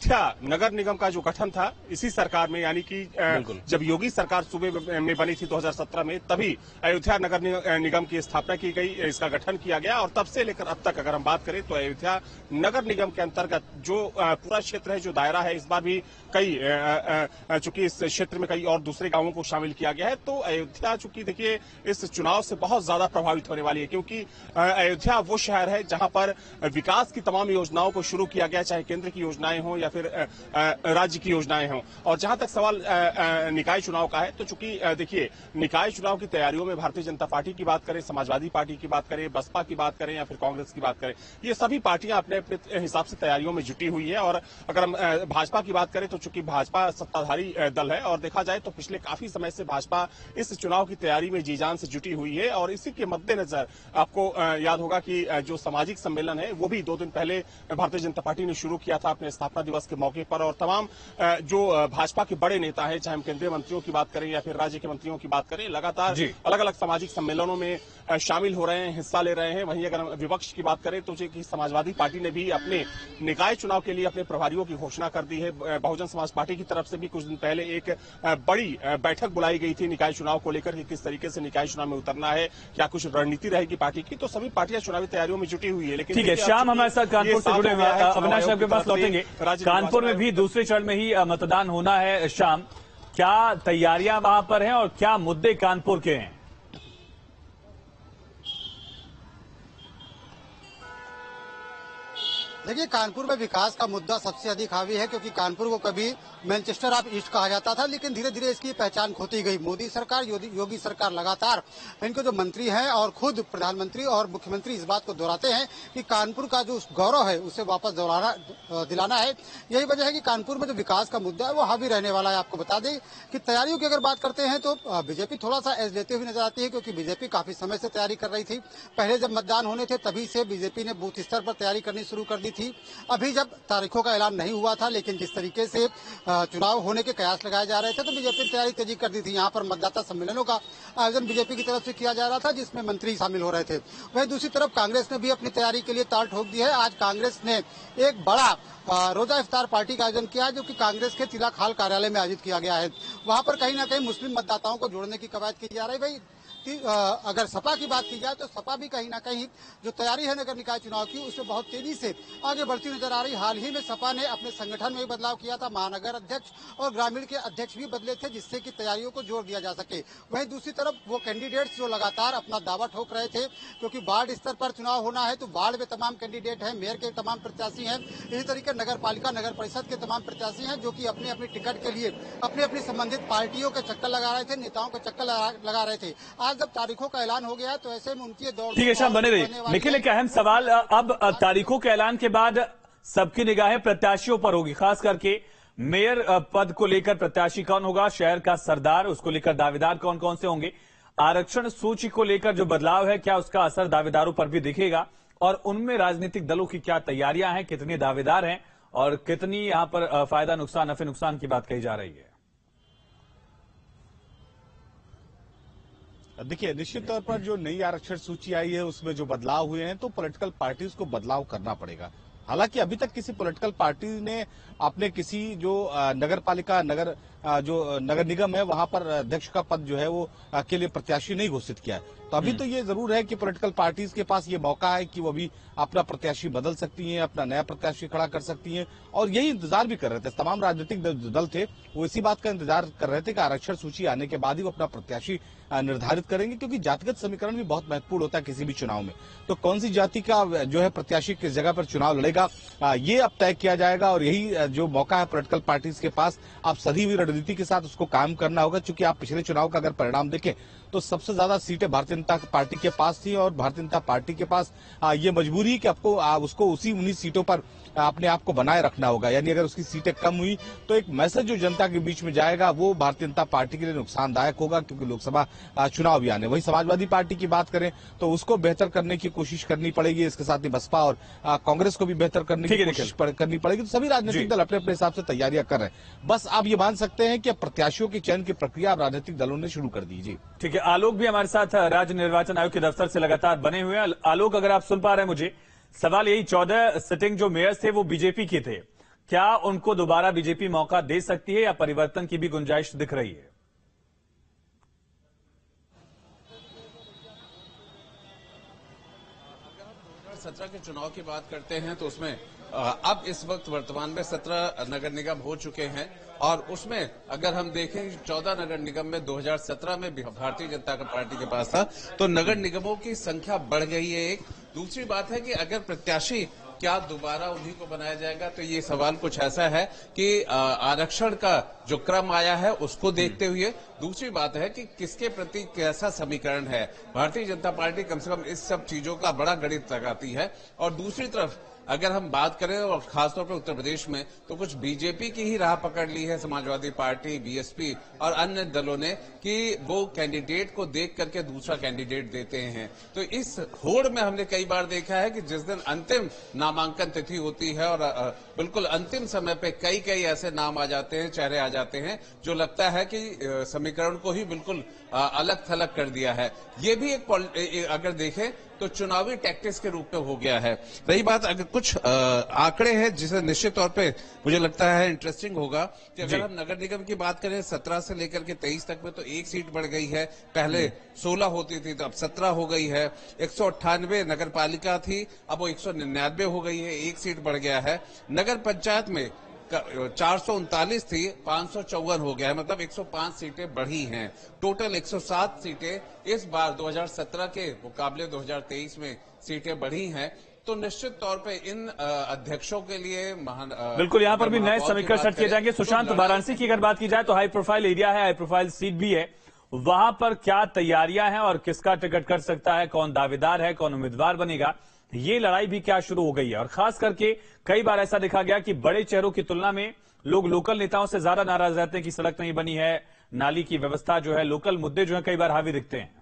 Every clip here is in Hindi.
अयोध्या नगर निगम का जो गठन था इसी सरकार में, यानी कि जब योगी सरकार सूबे में बनी थी 2017 में, तभी अयोध्या नगर निगम की स्थापना की गई, इसका गठन किया गया। और तब से लेकर अब तक अगर हम बात करें तो अयोध्या नगर निगम के अंतर्गत जो पूरा क्षेत्र है, जो दायरा है, इस बार भी कई चूंकि इस क्षेत्र में कई और दूसरे गांवों को शामिल किया गया है, तो अयोध्या चूंकि देखिए इस चुनाव से बहुत ज्यादा प्रभावित होने वाली है, क्योंकि अयोध्या वो शहर है जहां पर विकास की तमाम योजनाओं को शुरू किया गया, चाहे केंद्र की योजनाएं हों या फिर राज्य की योजनाएं हों। और जहां तक सवाल निकाय चुनाव का है, तो चूंकि देखिए निकाय चुनाव की तैयारियों में भारतीय जनता पार्टी की बात करें, समाजवादी पार्टी की बात करें, बसपा की बात करें या फिर कांग्रेस की बात करें, ये सभी पार्टियां अपने अपने हिसाब से तैयारियों में जुटी हुई है। और अगर हम भाजपा की बात करें तो चूंकि भाजपा सत्ताधारी दल है और देखा जाए तो पिछले काफी समय से भाजपा इस चुनाव की तैयारी में जी जान से जुटी हुई है। और इसी के मद्देनजर आपको याद होगा कि जो सामाजिक सम्मेलन है वो भी 2 दिन पहले भारतीय जनता पार्टी ने शुरू किया था अपने स्थापना दिवस के मौके पर। और तमाम जो भाजपा के बड़े नेता हैं, चाहे हम केंद्रीय मंत्रियों की बात करें या फिर राज्य के मंत्रियों की बात करें, लगातार अलग अलग सामाजिक सम्मेलनों में शामिल हो रहे हैं, हिस्सा ले रहे हैं। वहीं अगर विपक्ष की बात करें तो समाजवादी पार्टी ने भी अपने निकाय चुनाव के लिए अपने प्रभारियों की घोषणा कर दी है। बहुजन समाज पार्टी की तरफ से भी कुछ दिन पहले एक बड़ी बैठक बुलाई गई थी निकाय चुनाव को लेकर कि किस तरीके से निकाय चुनाव में उतरना है, क्या कुछ रणनीति रहेगी पार्टी की। तो सभी पार्टियां चुनावी तैयारियों में जुटी हुई है। लेकिन ठीक है, शाम हमारे साथ कानपुर से जुड़े हुए अविनाश साहब के पास लौटेंगे। कानपुर में भी दूसरे चरण में ही मतदान होना है शाम, क्या तैयारियां वहां पर हैं और क्या मुद्दे कानपुर के हैं? देखिए, कानपुर में विकास का मुद्दा सबसे अधिक हावी है, क्योंकि कानपुर को कभी मैनचेस्टर ऑफ ईस्ट कहा जाता था, लेकिन धीरे धीरे इसकी पहचान खोती गई। मोदी सरकार, योगी सरकार लगातार इनके जो मंत्री हैं और खुद प्रधानमंत्री और मुख्यमंत्री इस बात को दोहराते हैं कि कानपुर का जो गौरव है उसे वापस दिलाना है। यही वजह है कि कानपुर में जो विकास का मुद्दा है वो हावी रहने वाला है। आपको बता दें कि तैयारियों की अगर बात करते हैं तो बीजेपी थोड़ा सा एज लेते हुए नजर आती है, क्योंकि बीजेपी काफी समय से तैयारी कर रही थी। पहले जब मतदान होने थे तभी से बीजेपी ने बूथ स्तर पर तैयारी करनी शुरू कर दी थी। अभी जब तारीखों का ऐलान नहीं हुआ था, लेकिन जिस तरीके से चुनाव होने के कयास लगाए जा रहे थे तो बीजेपी ने तैयारी तेजी कर दी थी। यहाँ पर मतदाता सम्मेलनों का आयोजन बीजेपी की तरफ से किया जा रहा था, जिसमें मंत्री शामिल हो रहे थे। वहीं दूसरी तरफ कांग्रेस ने भी अपनी तैयारी के लिए ताल ठोक दी है। आज कांग्रेस ने एक बड़ा रोजा इफ्तार पार्टी का आयोजन किया है, जो कि कांग्रेस के तिलक हाल कार्यालय में आयोजित किया गया है। वहां पर कहीं ना कहीं मुस्लिम मतदाताओं को जोड़ने की कवायद की जा रही है। भाई अगर सपा की बात की जाए तो सपा भी कहीं ना कहीं जो तैयारी है नगर निकाय चुनाव की उससे बहुत तेजी से आगे बढ़ती नजर आ रही। हाल ही में सपा ने अपने संगठन में बदलाव किया था, महानगर अध्यक्ष और ग्रामीण के अध्यक्ष भी बदले थे, जिससे कि तैयारियों को जोर दिया जा सके। वहीं दूसरी तरफ वो कैंडिडेट्स जो लगातार अपना दावा ठोक रहे थे, क्योंकि वार्ड स्तर पर चुनाव होना है तो वार्ड में तमाम कैंडिडेट हैं, मेयर के तमाम प्रत्याशी हैं, इसी तरीके नगर पालिका नगर परिषद के तमाम प्रत्याशी हैं, जो कि अपने अपने टिकट के लिए अपनी अपनी संबंधित पार्टियों के चक्कर लगा रहे थे, नेताओं के चक्कर लगा रहे थे। आज जब तारीखों का ऐलान हो गया है तो ऐसे में उनकी दौड़। ठीक है, शाम बने रही। निखिल, एक अहम सवाल, अब तारीखों के ऐलान के बाद सबकी निगाहें प्रत्याशियों पर होगी, खास करके मेयर पद को लेकर प्रत्याशी कौन होगा, शहर का सरदार, उसको लेकर दावेदार कौन कौन से होंगे, आरक्षण सूची को लेकर जो बदलाव है क्या उसका असर दावेदारों पर भी दिखेगा, और उनमें राजनीतिक दलों की क्या तैयारियां हैं, कितने दावेदार हैं और कितनी यहां पर फायदा नुकसान, नफे नुकसान की बात कही जा रही है? देखिए, निश्चित तौर पर जो नई आरक्षण सूची आई है उसमें जो बदलाव हुए हैं तो पॉलिटिकल पार्टीज को बदलाव करना पड़ेगा। हालांकि अभी तक किसी पॉलिटिकल पार्टी ने अपने किसी जो नगर पालिका जो नगर निगम है वहां पर अध्यक्ष का पद जो है वो के लिए प्रत्याशी नहीं घोषित किया है। तो अभी तो ये जरूर है कि पॉलिटिकल पार्टीज के पास ये मौका है कि वो भी अपना प्रत्याशी बदल सकती हैं, अपना नया प्रत्याशी खड़ा कर सकती हैं, और यही इंतजार भी कर रहे थे। तमाम राजनीतिक दल थे वो इसी बात का इंतजार कर रहे थे कि आरक्षण सूची आने के बाद ही वो अपना प्रत्याशी निर्धारित करेंगे, क्योंकि जातिगत समीकरण भी बहुत महत्वपूर्ण होता है किसी भी चुनाव में। तो कौन सी जाति का जो है प्रत्याशी किस जगह पर चुनाव लड़ेगा ये अब तय किया जाएगा, और यही जो मौका है पॉलिटिकल पार्टीज के पास अब सधी हुई रणनीति के साथ उसको काम करना होगा। चूंकि आप पिछले चुनाव का अगर परिणाम देखें तो सबसे ज्यादा सीटें भारतीय जनता पार्टी के पास थी, और भारतीय जनता पार्टी के पास ये मजबूरी है कि आपको उसको उन्हीं सीटों पर अपने आप को बनाए रखना होगा। यानी अगर उसकी सीटें कम हुई तो एक मैसेज जो जनता के बीच में जाएगा वो भारतीय जनता पार्टी के लिए नुकसानदायक होगा, क्योंकि लोकसभा चुनाव भी आने। वही समाजवादी पार्टी की बात करें तो उसको बेहतर करने की कोशिश करनी पड़ेगी, इसके साथ ही बसपा और कांग्रेस को भी बेहतर करने की कोशिश करनी पड़ेगी। तो सभी राजनीतिक दल अपने अपने हिसाब से तैयारियां कर रहे हैं। बस आप ये मान सकते हैं कि प्रत्याशियों के चयन की प्रक्रिया राजनीतिक दलों ने शुरू कर दी। जी ठीक है, आलोक भी हमारे साथ राज्य निर्वाचन आयोग के दफ्तर से लगातार बने हुए हैं। आलोक, अगर आप सुन पा रहे हैं मुझे, सवाल यही, 14 सिटिंग जो मेयर्स थे वो बीजेपी के थे, क्या उनको दोबारा बीजेपी मौका दे सकती है या परिवर्तन की भी गुंजाइश दिख रही है? 2017 के चुनाव की बात करते हैं तो उसमें अब इस वक्त वर्तमान में 17 नगर निगम हो चुके हैं और उसमें अगर हम देखें 14 नगर निगम में 2017 में भारतीय जनता पार्टी के पास था, तो नगर निगमों की संख्या बढ़ गई है। एक दूसरी बात है कि अगर प्रत्याशी क्या दोबारा उन्हीं को बनाया जाएगा, तो ये सवाल कुछ ऐसा है कि आरक्षण का जो क्रम आया है उसको देखते हुए। दूसरी बात है कि किसके प्रति कैसा समीकरण है। भारतीय जनता पार्टी कम से कम इस सब चीजों का बड़ा गणित लगाती है। और दूसरी तरफ अगर हम बात करें और खासतौर पर उत्तर प्रदेश में, तो कुछ बीजेपी की ही राह पकड़ ली है समाजवादी पार्टी, बीएसपी और अन्य दलों ने कि वो कैंडिडेट को देख करके दूसरा कैंडिडेट देते हैं। तो इस होड़ में हमने कई बार देखा है कि जिस दिन अंतिम नामांकन तिथि होती है और बिल्कुल अंतिम समय पे कई ऐसे नाम आ जाते हैं, चेहरे आ जाते हैं जो लगता है कि समीकरण को ही बिल्कुल अलग थलग कर दिया है। ये भी एक अगर देखें तो चुनावी टैक्टिक्स के रूप में हो गया है। रही बात अगर कुछ आंकड़े हैं जिसे निश्चित तौर पे मुझे लगता है इंटरेस्टिंग होगा कि अगर हम नगर निगम की बात करें 17 से लेकर के 23 तक में, तो एक सीट बढ़ गई है। पहले 16 होती थी तो अब 17 हो गई है। 198 नगर पालिका थी, अब वो 199 हो गई है, एक सीट बढ़ गया है। नगर पंचायत में 439 थी, 554 हो गया है, मतलब 105 सीटें बढ़ी हैं। टोटल 107 सीटें इस बार 2017 के मुकाबले 2023 में सीटें बढ़ी हैं। तो निश्चित तौर पे इन अध्यक्षों के लिए बिल्कुल यहाँ पर भी नए समीकरण सेट किए जाएंगे। सुशांत, वाराणसी की अगर बात की जाए तो हाई प्रोफाइल एरिया है, हाई प्रोफाइल सीट भी है, वहां पर क्या तैयारियां हैं और किसका टिकट कर सकता है, कौन दावेदार है, कौन उम्मीदवार बनेगा, ये लड़ाई भी क्या शुरू हो गई है। और खास करके कई बार ऐसा देखा गया कि बड़े चेहरों की तुलना में लोग लोकल नेताओं से ज्यादा नाराज रहते हैं कि सड़क नहीं बनी है, नाली की व्यवस्था जो है, लोकल मुद्दे जो है कई बार हावी दिखते हैं।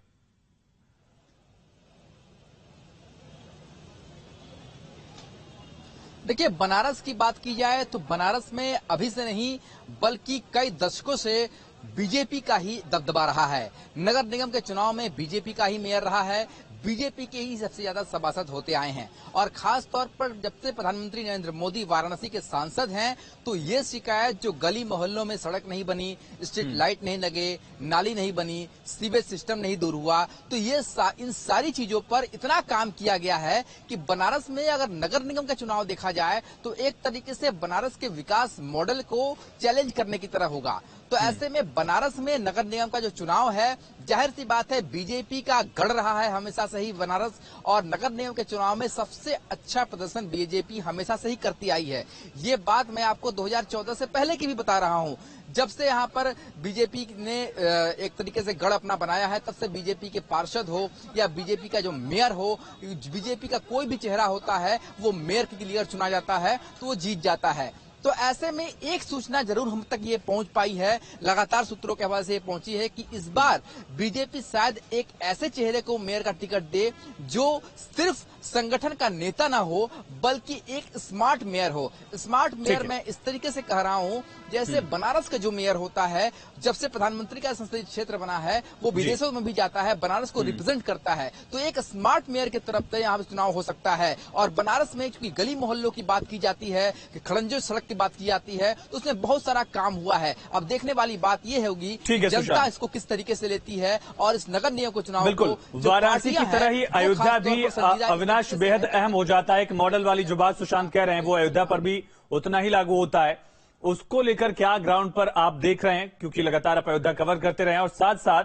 देखिए, बनारस की बात की जाए तो बनारस में अभी से नहीं बल्कि कई दशकों से बीजेपी का ही दबदबा रहा है। नगर निगम के चुनाव में बीजेपी का ही मेयर रहा है, बीजेपी के ही सबसे ज्यादा सभासद होते आए हैं। और खास तौर पर जब से प्रधानमंत्री नरेंद्र मोदी वाराणसी के सांसद हैं, तो ये शिकायत जो गली मोहल्लों में सड़क नहीं बनी, स्ट्रीट लाइट नहीं लगे, नाली नहीं बनी, सीवेज सिस्टम नहीं दूर हुआ, तो ये इन सारी चीजों पर इतना काम किया गया है कि बनारस में अगर नगर निगम का चुनाव देखा जाए तो एक तरीके से बनारस के विकास मॉडल को चैलेंज करने की तरह होगा। तो ऐसे में बनारस में नगर निगम का जो चुनाव है, जाहिर सी बात है बीजेपी का गढ़ रहा है हमेशा से ही बनारस, और नगर निगम के चुनाव में सबसे अच्छा प्रदर्शन बीजेपी हमेशा से ही करती आई है। ये बात मैं आपको 2014 से पहले की भी बता रहा हूं। जब से यहाँ पर बीजेपी ने एक तरीके से गढ़ अपना बनाया है, तब से बीजेपी के पार्षद हो या बीजेपी का जो मेयर हो, बीजेपी का कोई भी चेहरा होता है वो मेयर के लिए चुना जाता है तो वो जीत जाता है। तो ऐसे में एक सूचना जरूर हम तक ये पहुंच पाई है, लगातार सूत्रों के हवाले से ये पहुंची है कि इस बार बीजेपी शायद एक ऐसे चेहरे को मेयर का टिकट दे जो सिर्फ संगठन का नेता ना हो बल्कि एक स्मार्ट मेयर हो। स्मार्ट मेयर मैं इस तरीके से कह रहा हूं जैसे बनारस का जो मेयर होता है, जब से प्रधानमंत्री का संसदीय क्षेत्र बना है वो विदेशों में भी जाता है, बनारस को रिप्रेजेंट करता है। तो एक स्मार्ट मेयर की तरफ से यहाँ चुनाव हो सकता है। और बनारस में चूंकि गली मोहल्लों की बात की जाती है, कि खड़ंजो सड़क की बात की जाती है, तो उसमें बहुत सारा काम हुआ है। अब देखने वाली बात यह होगी जनता इसको किस तरीके से लेती है और इस नगर निगम को चुनाव बिल्कुल वाराणसी की तरह ही अयोध्या भी अविनाश बेहद अहम हो जाता है। एक मॉडल वाली जो बात सुशांत कह रहे हैं वो अयोध्या पर भी उतना ही लागू होता है। उसको लेकर क्या ग्राउंड पर आप देख रहे हैं, क्योंकि लगातार आप अयोध्या कवर करते रहे हैं, और साथ साथ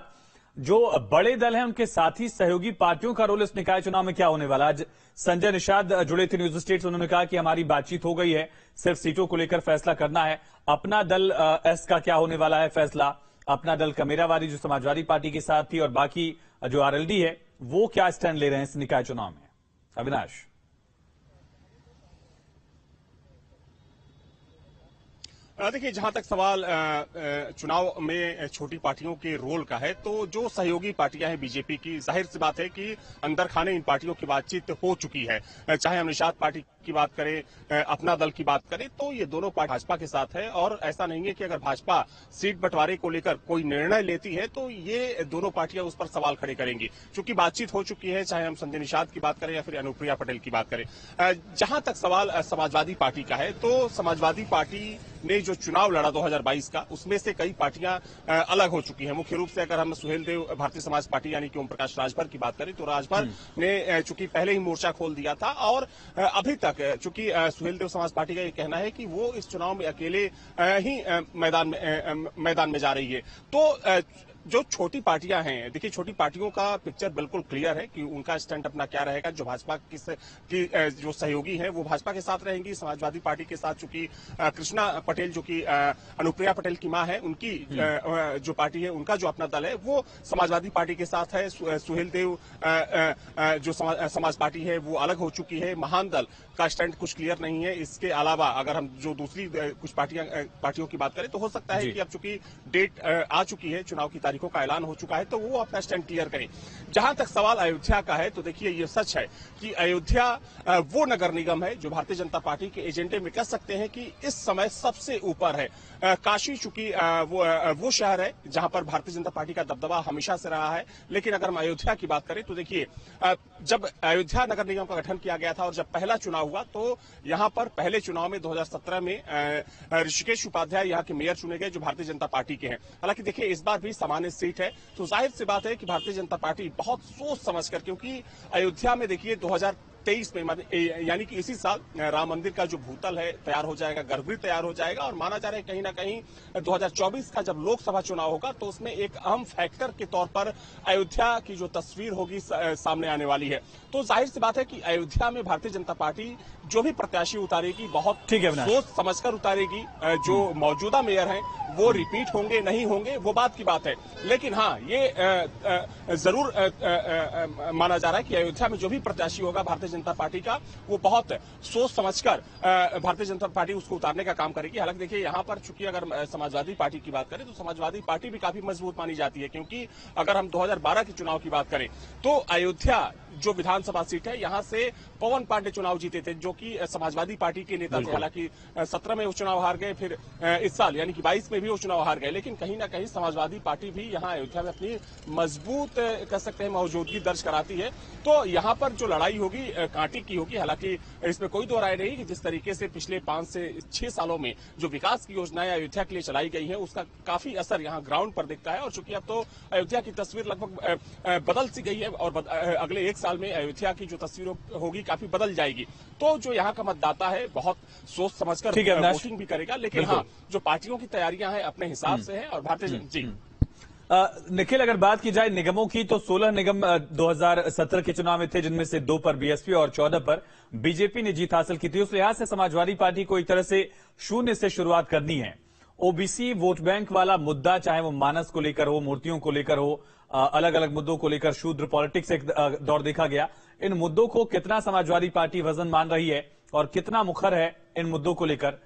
जो बड़े दल हैं उनके साथी सहयोगी पार्टियों का रोल इस निकाय चुनाव में क्या होने वाला। आज संजय निषाद जुड़े थे न्यूज स्टेट, उन्होंने कहा कि हमारी बातचीत हो गई है, सिर्फ सीटों को लेकर फैसला करना है। अपना दल एस का क्या होने वाला है फैसला, अपना दल कमेरावादी जो समाजवादी पार्टी के साथ थी और बाकी जो आरएलडी है वो क्या स्टैंड ले रहे हैं इस निकाय चुनाव में। अविनाश, देखिए, जहां तक सवाल चुनाव में छोटी पार्टियों के रोल का है, तो जो सहयोगी पार्टियां हैं बीजेपी की, जाहिर सी बात है कि अंदर खाने इन पार्टियों की बातचीत हो चुकी है। चाहे हम निषाद पार्टी की बात करें, अपना दल की बात करें, तो ये दोनों पार्टी भाजपा के साथ है। और ऐसा नहीं है कि अगर भाजपा सीट बंटवारे को लेकर कोई निर्णय लेती है तो ये दोनों पार्टियां उस पर सवाल खड़े करेंगी, क्योंकि बातचीत हो चुकी है, चाहे हम संजय निषाद की बात करें या फिर अनुप्रिया पटेल की बात करें। जहां तक सवाल समाजवादी पार्टी का है, तो समाजवादी पार्टी ने जो चुनाव लड़ा 2022 का, उसमें से कई पार्टियां अलग हो चुकी हैं। मुख्य रूप से अगर हम सुहेल देव भारतीय समाज पार्टी यानी कि ओम प्रकाश राजभर की बात करें, तो राजभर ने चूंकि पहले ही मोर्चा खोल दिया था और अभी तक चूंकि सुहेल देव समाज पार्टी का ये कहना है कि वो इस चुनाव में अकेले ही मैदान में जा रही है। तो जो छोटी पार्टियां हैं, देखिए छोटी पार्टियों का पिक्चर बिल्कुल क्लियर है कि उनका स्टैंड अपना क्या रहेगा। जो भाजपा की जो सहयोगी हैं वो भाजपा के साथ रहेंगी। समाजवादी पार्टी के साथ चूंकि कृष्णा पटेल जो कि अनुप्रिया पटेल की मां है, उनकी जो पार्टी है, उनका जो अपना दल है वो समाजवादी पार्टी के साथ है। सुहेल देव जो समाज पार्टी है वो अलग हो चुकी है। महान दल का स्टैंड कुछ क्लियर नहीं है। इसके अलावा अगर हम जो दूसरी कुछ पार्टियों की बात करें, तो हो सकता है कि अब चूंकि डेट आ चुकी है, चुनाव की तारीखों का ऐलान हो चुका है, तो वो अपना स्टैंड क्लियर करें। जहां तक सवाल अयोध्या का है, तो देखिए ये सच है कि अयोध्या वो नगर निगम है जो भारतीय जनता पार्टी के एजेंडे में कह सकते हैं कि इस समय सबसे ऊपर है। काशी चूंकि वो शहर है जहां पर भारतीय जनता पार्टी का दबदबा हमेशा से रहा है, लेकिन अगर हम अयोध्या की बात करें तो देखिए जब अयोध्या नगर निगम का गठन किया गया था और जब पहला चुनाव हुआ, तो यहां पर पहले चुनाव में 2017 में ऋषिकेश उपाध्याय यहां के मेयर चुने गए जो भारतीय जनता पार्टी के हैं। हालांकि देखिए इस बार भी सामान्य सीट है, तो जाहिर सी बात है कि भारतीय जनता पार्टी बहुत सोच समझकर, क्योंकि अयोध्या में देखिए 2023 में यानी कि इसी साल राम मंदिर का जो भूतल है तैयार हो जाएगा, गर्भगृह तैयार हो जाएगा, और माना जा रहा है कहीं ना कहीं 2024 का जब लोकसभा चुनाव होगा तो उसमें एक अहम फैक्टर के तौर पर अयोध्या की जो तस्वीर होगी सामने आने वाली है। तो जाहिर सी बात है कि अयोध्या में भारतीय जनता पार्टी जो भी प्रत्याशी उतारेगी बहुत सोच समझकर उतारेगी। जो मौजूदा मेयर हैं वो रिपीट होंगे नहीं होंगे वो बात की बात है, लेकिन हाँ ये जरूर माना जा रहा है कि अयोध्या में जो भी प्रत्याशी होगा भारतीय जनता पार्टी का, वो बहुत सोच समझकर भारतीय जनता पार्टी उसको उतारने का काम करेगी। हालांकि देखिए यहाँ पर चूंकि अगर समाजवादी पार्टी की बात करें तो समाजवादी पार्टी भी काफी मजबूत मानी जाती है, क्योंकि अगर हम 2012 के चुनाव की बात करें तो अयोध्या जो विधानसभा सीट है, यहां से पवन पांडे चुनाव जीते थे जो कि समाजवादी पार्टी के नेता थे। हालांकि 17 में वो चुनाव हार गए, फिर इस साल यानी कि 22 में भी वो चुनाव हार गए, लेकिन कहीं ना कहीं समाजवादी पार्टी भी यहां अयोध्या में अपनी मजबूत कह सकते हैं मौजूदगी दर्ज कराती है। तो यहां पर जो लड़ाई होगी कांटे की होगी। हालांकि इसमें कोई दो राय नहीं कि जिस तरीके से पिछले 5 से 6 सालों में जो विकास की योजनाएं अयोध्या के लिए चलाई गई है, उसका काफी असर यहाँ ग्राउंड पर दिखता है। और चूंकि अब तो अयोध्या की तस्वीर लगभग बदल सी गई है और अगले 1 साल में अयोध्या की जो तस्वीर होगी काफी बदल जाएगी। तो जो यहाँ का मतदाता है बहुत सोच समझकर वोटिंग भी करेगा, लेकिन हाँ जो पार्टियों की तैयारियां हैं अपने हिसाब से है। और भारतीय जी निखिल, अगर बात की जाए निगमों की तो 16 निगम 2017 के चुनाव में थे, जिनमें से 2 पर बीएसपी और 14 पर बीजेपी ने जीत हासिल की थी। उस लिहाज से समाजवादी पार्टी को एक तरह से शून्य से शुरुआत करनी है। ओबीसी वोट बैंक वाला मुद्दा, चाहे वो मानस को लेकर हो, मूर्तियों को लेकर हो, अलग अलग मुद्दों को लेकर शूद्र पॉलिटिक्स एक दौर देखा गया। इन मुद्दों को कितना समाजवादी पार्टी वजन मान रही है और कितना मुखर है इन मुद्दों को लेकर?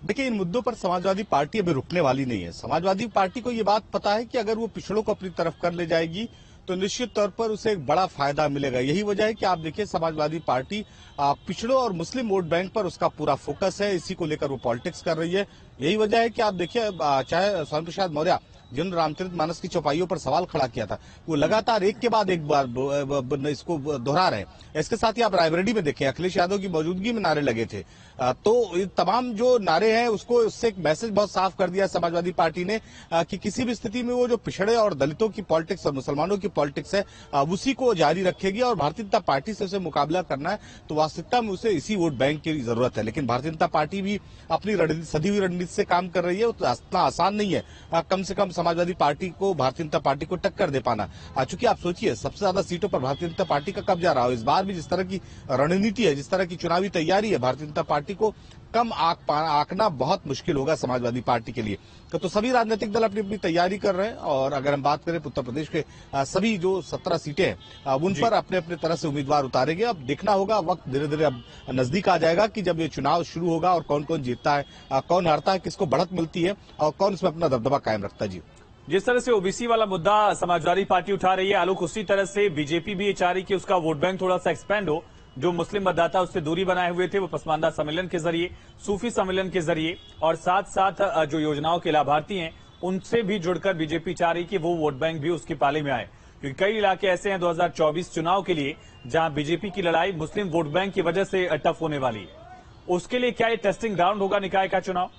देखिए इन मुद्दों पर समाजवादी पार्टी अभी रुकने वाली नहीं है। समाजवादी पार्टी को ये बात पता है कि अगर वो पिछड़ों को अपनी तरफ कर ले जाएगी तो निश्चित तौर पर उसे एक बड़ा फायदा मिलेगा। यही वजह है कि आप देखिए समाजवादी पार्टी पिछड़ों और मुस्लिम वोट बैंक पर उसका पूरा फोकस है, इसी को लेकर वो पॉलिटिक्स कर रही है। यही वजह है कि आप देखिए चाहे स्वामी प्रसाद मौर्य जिन्होंने रामचरितमानस की चौपाइयों पर सवाल खड़ा किया था, वो लगातार एक के बाद एक बार इसको दोहरा रहे हैं। इसके साथ ही आप रायबरेली में देखें अखिलेश यादव की मौजूदगी में नारे लगे थे। तो तमाम जो नारे हैं उससे एक मैसेज बहुत साफ कर दिया समाजवादी पार्टी ने कि किसी भी स्थिति में वो जो पिछड़े और दलितों की पॉलिटिक्स और मुसलमानों की पॉलिटिक्स है उसी को जारी रखेगी। और भारतीय जनता पार्टी से उसे मुकाबला करना है तो वास्तविकता में उसे इसी वोट बैंक की जरूरत है। लेकिन भारतीय जनता पार्टी भी अपनी सदी हुई रणनीति से काम कर रही है। तो इतना आसान नहीं है कम से कम समाजवादी पार्टी को, भारतीय जनता पार्टी को टक्कर दे पाना। चूंकि आप सोचिए सबसे ज्यादा सीटों पर भारतीय जनता पार्टी का कब्जा रहा हो। इस बार भी जिस तरह की रणनीति है, जिस तरह की चुनावी तैयारी है, भारतीय जनता पार्टी को कम आंकना बहुत मुश्किल होगा समाजवादी पार्टी के लिए। तो सभी राजनीतिक दल अपनी अपनी तैयारी कर रहे हैं। और अगर हम बात करें उत्तर प्रदेश के सभी जो 17 सीटें हैं उन पर अपने अपने तरह से उम्मीदवार उतारेंगे। अब देखना होगा, वक्त धीरे धीरे अब नजदीक आ जाएगा कि जब ये चुनाव शुरू होगा और कौन कौन जीतता है, कौन हारता है, किसको बढ़त मिलती है और कौन इसमें अपना दबदबा कायम रखता है। जी जिस तरह से ओबीसी वाला मुद्दा समाजवादी पार्टी उठा रही है आलोक, उसी तरह से बीजेपी भी ये चाह रही कि उसका वोट बैंक थोड़ा सा एक्सपेंड हो। जो मुस्लिम मतदाता उससे दूरी बनाए हुए थे वो पसमानदा सम्मेलन के जरिए, सूफी सम्मेलन के जरिए और साथ साथ जो योजनाओं के लाभार्थी हैं उनसे भी जुड़कर बीजेपी चाह रही कि वो वोट बैंक भी उसके पाले में आए, क्योंकि कई इलाके ऐसे हैं 2024 चुनाव के लिए जहां बीजेपी की लड़ाई मुस्लिम वोट बैंक की वजह से टफ होने वाली है। उसके लिए क्या ये टेस्टिंग ग्राउंड होगा निकाय का चुनाव?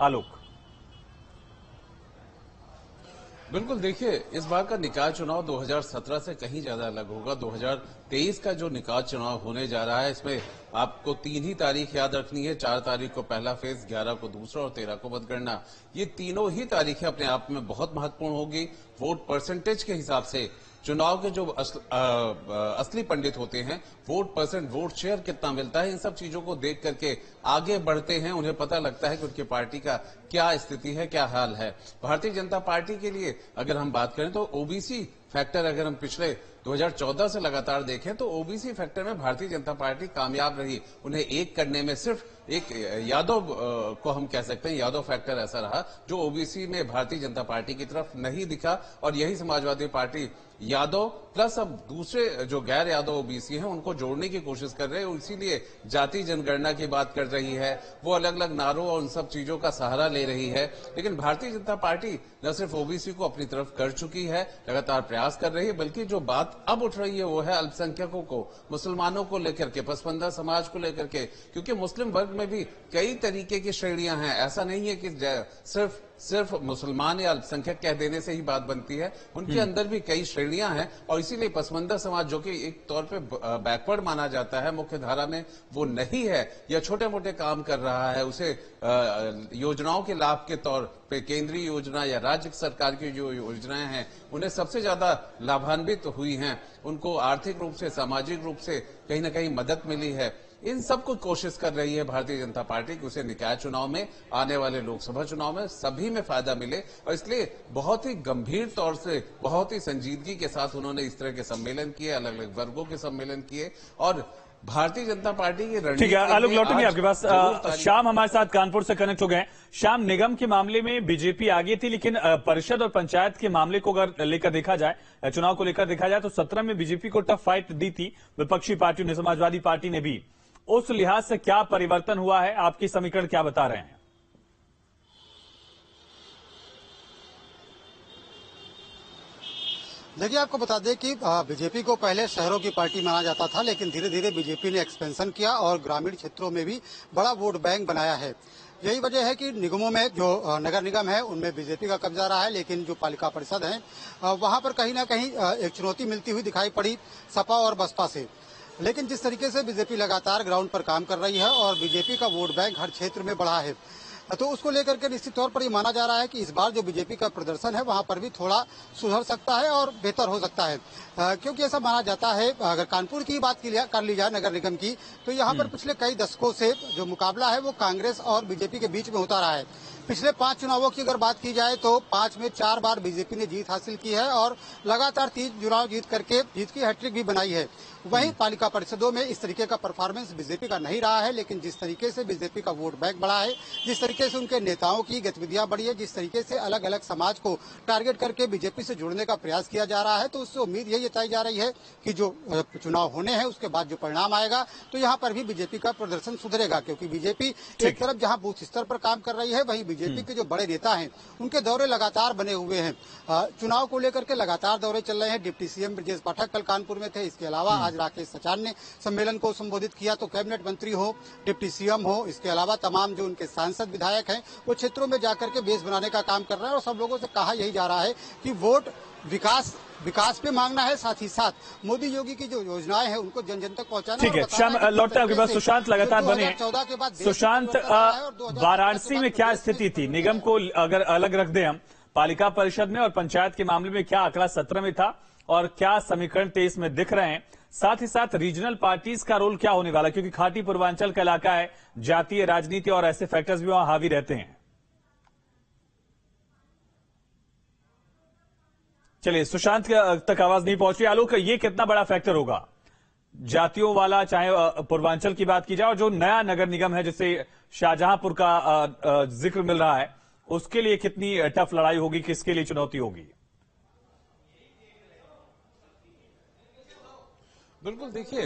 आलोक। बिल्कुल, देखिए इस बार का निकाय चुनाव 2017 से कहीं ज्यादा अलग होगा। 2023 का जो निकाय चुनाव होने जा रहा है इसमें आपको 3 ही तारीख याद रखनी है। 4 तारीख को पहला फेज, 11 को दूसरा और 13 को मतगणना। ये तीनों ही तारीखें अपने आप में बहुत महत्वपूर्ण होगी। वोट परसेंटेज के हिसाब से चुनाव के जो असली पंडित होते हैं, वोट परसेंट, वोट शेयर कितना मिलता है, इन सब चीजों को देख करके आगे बढ़ते हैं। उन्हें पता लगता है कि उनकी पार्टी का क्या स्थिति है, क्या हाल है। भारतीय जनता पार्टी के लिए अगर हम बात करें तो ओबीसी फैक्टर अगर हम पिछले 2014 से लगातार देखें तो ओबीसी फैक्टर में भारतीय जनता पार्टी कामयाब रही। उन्हें एक करने में सिर्फ एक यादव को हम कह सकते हैं, यादव फैक्टर ऐसा रहा जो ओबीसी में भारतीय जनता पार्टी की तरफ नहीं दिखा। और यही समाजवादी पार्टी यादव प्लस अब दूसरे जो गैर यादव ओबीसी हैं उनको जोड़ने की कोशिश कर रहे हैं। इसीलिए जाति जनगणना की बात कर रही है, वो अलग अलग नारों और उन सब चीजों का सहारा ले रही है। लेकिन भारतीय जनता पार्टी न सिर्फ ओबीसी को अपनी तरफ कर चुकी है, लगातार प्रयास कर रही है, बल्कि जो बात अब उठ रही है वो है अल्पसंख्यकों को, मुसलमानों को लेकर के, पसमानदा समाज को लेकर के। क्योंकि मुस्लिम वर्ग में भी कई तरीके की श्रेणियां हैं। ऐसा नहीं है कि सिर्फ मुसलमान या अल्पसंख्यक कह देने से ही बात बनती है, उनके अंदर भी कई श्रेणियां हैं। और इसीलिए पसमानदा समाज जो कि एक तौर पे बैकवर्ड माना जाता है, मुख्य धारा में वो नहीं है या छोटे मोटे काम कर रहा है, उसे योजनाओं के लाभ के तौर पे केंद्रीय योजना या राज्य सरकार की जो योजनाएं हैं उन्हें सबसे ज्यादा लाभान्वित हुई हैं, उनको आर्थिक रूप से, सामाजिक रूप से कहीं ना कहीं मदद मिली है। इन सब को कोशिश कर रही है भारतीय जनता पार्टी कि उसे निकाय चुनाव में, आने वाले लोकसभा चुनाव में सभी में फायदा मिले। और इसलिए बहुत ही गंभीर तौर से, बहुत ही संजीदगी के साथ उन्होंने इस तरह के सम्मेलन किए, अलग अलग वर्गों के सम्मेलन किए। और भारतीय जनता पार्टी की रणनीति। ठीक है, आलोक लौटेंगे आपके पास। शाम हमारे साथ कानपुर से कनेक्ट हो गए। शाम, निगम के मामले में बीजेपी आगे थी, लेकिन परिषद और पंचायत के मामले को अगर लेकर देखा जाए, चुनाव को लेकर देखा जाए तो 17 में बीजेपी को टफ फाइट दी थी विपक्षी पार्टियों ने, समाजवादी पार्टी ने भी। उस लिहाज से क्या परिवर्तन हुआ है, आपकी समीकरण क्या बता रहे हैं? देखिए, आपको बता दें कि बीजेपी को पहले शहरों की पार्टी माना जाता था, लेकिन धीरे धीरे बीजेपी ने एक्सपेंशन किया और ग्रामीण क्षेत्रों में भी बड़ा वोट बैंक बनाया है। यही वजह है कि निगमों में जो नगर निगम है उनमें बीजेपी का कब्जा रहा है, लेकिन जो पालिका परिषद है वहां पर कहीं ना कहीं एक चुनौती मिलती हुई दिखाई पड़ी सपा और बसपा से। लेकिन जिस तरीके से बीजेपी लगातार ग्राउंड पर काम कर रही है और बीजेपी का वोट बैंक हर क्षेत्र में बढ़ा है, तो उसको लेकर के निश्चित तौर पर ये माना जा रहा है कि इस बार जो बीजेपी का प्रदर्शन है वहां पर भी थोड़ा सुधर सकता है और बेहतर हो सकता है। क्योंकि ऐसा माना जाता है, अगर कानपुर की बात कर ली जाए नगर निगम की, तो यहाँ पर पिछले कई दशकों से जो मुकाबला है वो कांग्रेस और बीजेपी के बीच में होता रहा है। पिछले 5 चुनावों की अगर बात की जाए तो 5 में 4 बार बीजेपी ने जीत हासिल की है और लगातार 3 चुनाव जीत करके जीत की हैट्रिक भी बनाई है। वहीं पालिका परिषदों में इस तरीके का परफॉर्मेंस बीजेपी का नहीं रहा है, लेकिन जिस तरीके से बीजेपी का वोट बैंक बढ़ा है, जिस तरीके से उनके नेताओं की गतिविधियां बढ़ी है, जिस तरीके से अलग अलग समाज को टारगेट करके बीजेपी से जुड़ने का प्रयास किया जा रहा है, तो उससे उम्मीद यही जताई जा रही है कि जो चुनाव होने हैं उसके बाद जो परिणाम आएगा तो यहाँ पर भी बीजेपी का प्रदर्शन सुधरेगा। क्योंकि बीजेपी एक तरफ जहाँ बूथ स्तर पर काम कर रही है, वहीं बीजेपी के जो बड़े नेता हैं उनके दौरे लगातार बने हुए हैं। चुनाव को लेकर के लगातार दौरे चल रहे हैं। डिप्टी सीएम ब्रजेश पाठक कल कानपुर में थे। इसके अलावा आज राकेश सचान ने सम्मेलन को संबोधित किया। तो कैबिनेट मंत्री हो, डिप्टी सीएम हो, इसके अलावा तमाम जो उनके सांसद विधायक हैं वो क्षेत्रों में जाकर के बेस बनाने का काम कर रहे हैं। और सब लोगों से कहा यही जा रहा है कि वोट विकास पे मांगना है, साथ ही साथ मोदी योगी की जो योजनाएं हैं उनको जन जन तक पहुंचाना। ठीक है, शाम लौटते आपके पास। सुशांत लगातार बने। 2014 के बाद सुशांत, वाराणसी में क्या स्थिति थी? निगम को अगर अलग रख दें हम, पालिका परिषद में और पंचायत के मामले में क्या आंकड़ा 17 में था और क्या समीकरण 23 में दिख रहे हैं? साथ ही साथ रीजनल पार्टीज का रोल क्या होने वाला, क्योंकि खाटी पूर्वांचल का इलाका है, जातीय राजनीति और ऐसे फैक्टर्स भी वहां हावी रहते हैं। चलिए, सुशांत तक आवाज नहीं पहुंच रही। आलोक, ये कितना बड़ा फैक्टर होगा जातियों वाला, चाहे पूर्वांचल की बात की जाए, और जो नया नगर निगम है जिसे शाहजहांपुर का जिक्र मिल रहा है, उसके लिए कितनी टफ लड़ाई होगी, किसके लिए चुनौती होगी? बिल्कुल, देखिए,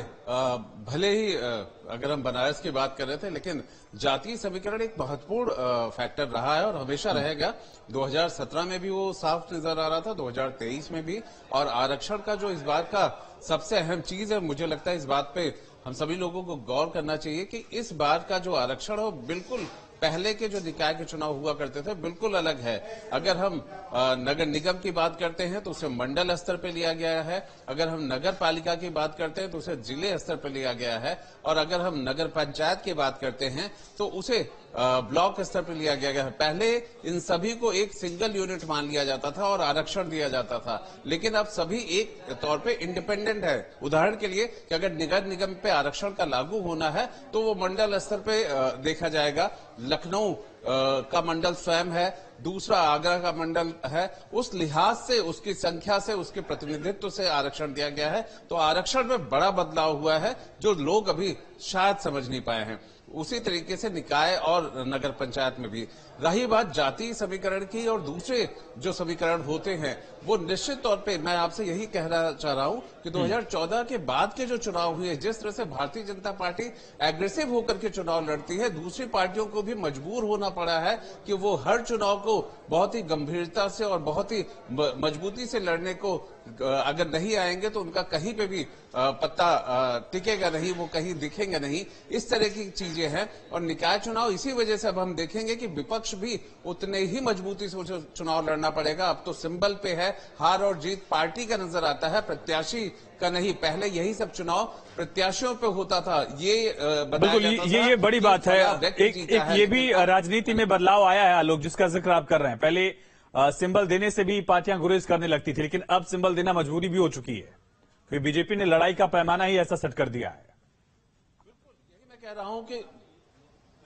भले ही अगर हम बनारस की बात कर रहे थे, लेकिन जातीय समीकरण एक महत्वपूर्ण फैक्टर रहा है और हमेशा रहेगा। 2017 में भी वो साफ नजर आ रहा था, 2023 में भी। और आरक्षण का जो इस बार का सबसे अहम चीज है, मुझे लगता है इस बात पे हम सभी लोगों को गौर करना चाहिए कि इस बार का जो आरक्षण हो बिल्कुल पहले के जो निकाय के चुनाव हुआ करते थे बिल्कुल अलग है। अगर हम नगर निगम की बात करते हैं तो उसे मंडल स्तर पर लिया गया है, अगर हम नगर पालिका की बात करते हैं तो उसे जिले स्तर पर लिया गया है, और अगर हम नगर पंचायत की बात करते हैं तो उसे ब्लॉक स्तर पर लिया गया है। पहले इन सभी को एक सिंगल यूनिट मान लिया जाता था और आरक्षण दिया जाता था, लेकिन अब सभी एक तौर पे इंडिपेंडेंट है। उदाहरण के लिए कि अगर नगर निगम पे आरक्षण का लागू होना है तो वो मंडल स्तर पे देखा जाएगा। लखनऊ का मंडल स्वयं है, दूसरा आगरा का मंडल है, उस लिहाज से, उसकी संख्या से, उसके प्रतिनिधित्व से आरक्षण दिया गया है। तो आरक्षण में बड़ा बदलाव हुआ है जो लोग अभी शायद समझ नहीं पाए हैं। उसी तरीके से निकाय और नगर पंचायत में भी रही बात जातीय समीकरण की, और दूसरे जो समीकरण होते हैं वो निश्चित तौर पे मैं आपसे यही कहना चाह रहा हूं कि 2014 के बाद के जो चुनाव हुए, जिस तरह से भारतीय जनता पार्टी एग्रेसिव होकर के चुनाव लड़ती है, दूसरी पार्टियों को भी मजबूर होना पड़ा है कि वो हर चुनाव को बहुत ही गंभीरता से और बहुत ही मजबूती से लड़ने को अगर नहीं आएंगे तो उनका कहीं पे भी पत्ता टिकेगा नहीं, वो कहीं दिखेंगे नहीं। इस तरह की चीजें हैं। और निकाय चुनाव इसी वजह से अब हम देखेंगे कि विपक्ष भी उतने ही मजबूती से चुनाव लड़ना पड़ेगा। अब तो सिंबल पे है, हार और जीत पार्टी का नजर आता है, प्रत्याशी का नहीं। पहले यही सब चुनाव प्रत्याशियों पे होता था। बिल्कुल, ये बड़ी बात है। एक ये भी राजनीति में बदलाव आया है आलोक, जिसका जिक्र आप कर रहे हैं। पहले सिंबल देने से भी पार्टियां गुरेज करने लगती थी, लेकिन अब सिंबल देना मजबूरी भी हो चुकी है, क्योंकि बीजेपी ने लड़ाई का पैमाना ही ऐसा सेट कर दिया है। बिल्कुल, यही मैं कह रहा हूं कि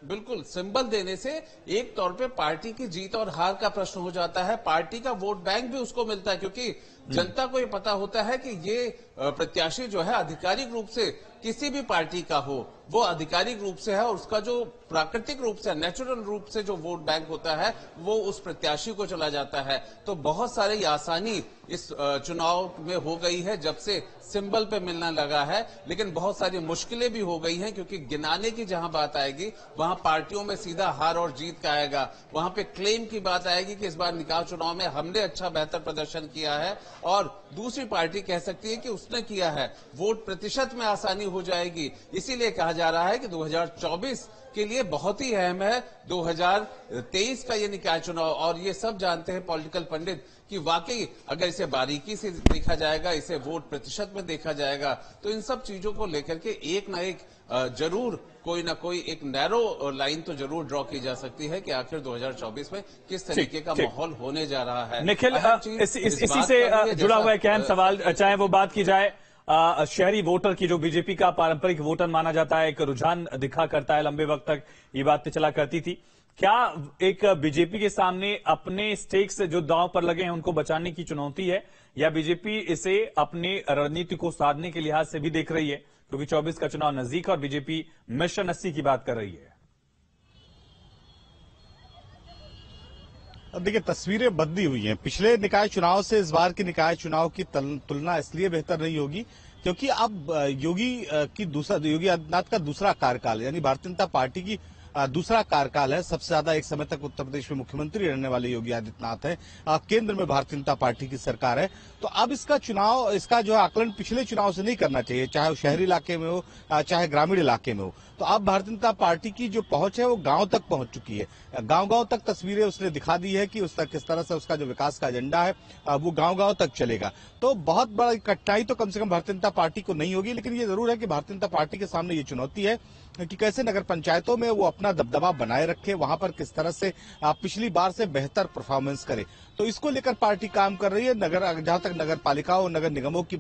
बिल्कुल सिंबल देने से एक तौर पे पार्टी की जीत और हार का प्रश्न हो जाता है। पार्टी का वोट बैंक भी उसको मिलता है, क्योंकि जनता को ये पता होता है कि ये प्रत्याशी जो है आधिकारिक रूप से किसी भी पार्टी का हो, वो आधिकारिक रूप से है, और उसका जो प्राकृतिक रूप से, नेचुरल रूप से जो वोट बैंक होता है वो उस प्रत्याशी को चला जाता है। तो बहुत सारी आसानी इस चुनाव में हो गई है जब से सिंबल पे मिलना लगा है, लेकिन बहुत सारी मुश्किलें भी हो गई हैं, क्योंकि गिनाने की जहां बात आएगी वहां पार्टियों में सीधा हार और जीत का आएगा। वहां पे क्लेम की बात आएगी कि इस बार निकाय चुनाव में हमने अच्छा बेहतर प्रदर्शन किया है, और दूसरी पार्टी कह सकती है कि उसने किया है। वोट प्रतिशत में आसानी हो जाएगी। इसीलिए कहा जा रहा है कि 2024 के लिए बहुत ही अहम है 2023 का ये निकाय चुनाव। और ये सब जानते हैं पॉलिटिकल पंडित कि वाकई अगर इसे बारीकी से देखा जाएगा, इसे वोट प्रतिशत में देखा जाएगा, तो इन सब चीजों को लेकर के एक ना एक जरूर कोई ना कोई एक नैरो लाइन तो जरूर ड्रॉ की जा सकती है कि आखिर 2024 में किस तरीके का माहौल होने जा रहा है। निखिल, इसी से जुड़ा हुआ एक अहम सवाल, चाहे वो बात की जाए शहरी वोटर की, जो बीजेपी का पारंपरिक वोटर माना जाता है, एक रुझान दिखा करता है, लंबे वक्त तक ये बातें चला करती थी। क्या एक बीजेपी के सामने अपने स्टेक्स जो दांव पर लगे हैं उनको बचाने की चुनौती है, या बीजेपी इसे अपने रणनीति को साधने के लिहाज से भी देख रही है, क्योंकि 24 का चुनाव नजदीक और बीजेपी मिशन 80 की बात कर रही है? अब देखिए, तस्वीरें बदली हुई हैं। पिछले निकाय चुनाव से इस बार के निकाय चुनाव की तुलना इसलिए बेहतर नहीं होगी क्योंकि अब योगी आदित्यनाथ का दूसरा कार्यकाल, यानी भारतीय जनता पार्टी की दूसरा कार्यकाल है। सबसे ज्यादा एक समय तक उत्तर प्रदेश में मुख्यमंत्री रहने वाले योगी आदित्यनाथ है। केंद्र में भारतीय जनता पार्टी की सरकार है। तो अब इसका जो आकलन पिछले चुनाव से नहीं करना चाहिए, चाहे वो शहरी इलाके में हो चाहे ग्रामीण इलाके में हो। तो अब भारतीय जनता पार्टी की जो पहुंच है वो गांव तक पहुंच चुकी है। गांव तक तस्वीरें उसने दिखा दी है कि किस तरह से उसका जो विकास का एजेंडा है वो गांव तक चलेगा। तो बहुत बड़ा कठिनाई तो कम से कम भारतीय जनता पार्टी को नहीं होगी, लेकिन ये जरूर है कि भारतीय जनता पार्टी के सामने ये चुनौती है कि कैसे नगर पंचायतों में वो अपना दबदबा बनाए रखे, वहां पर किस तरह से पिछली बार से बेहतर परफॉर्मेंस करे। तो इसको लेकर पार्टी काम कर रही है। जहां तक नगर पालिकाओं, नगर निगमों की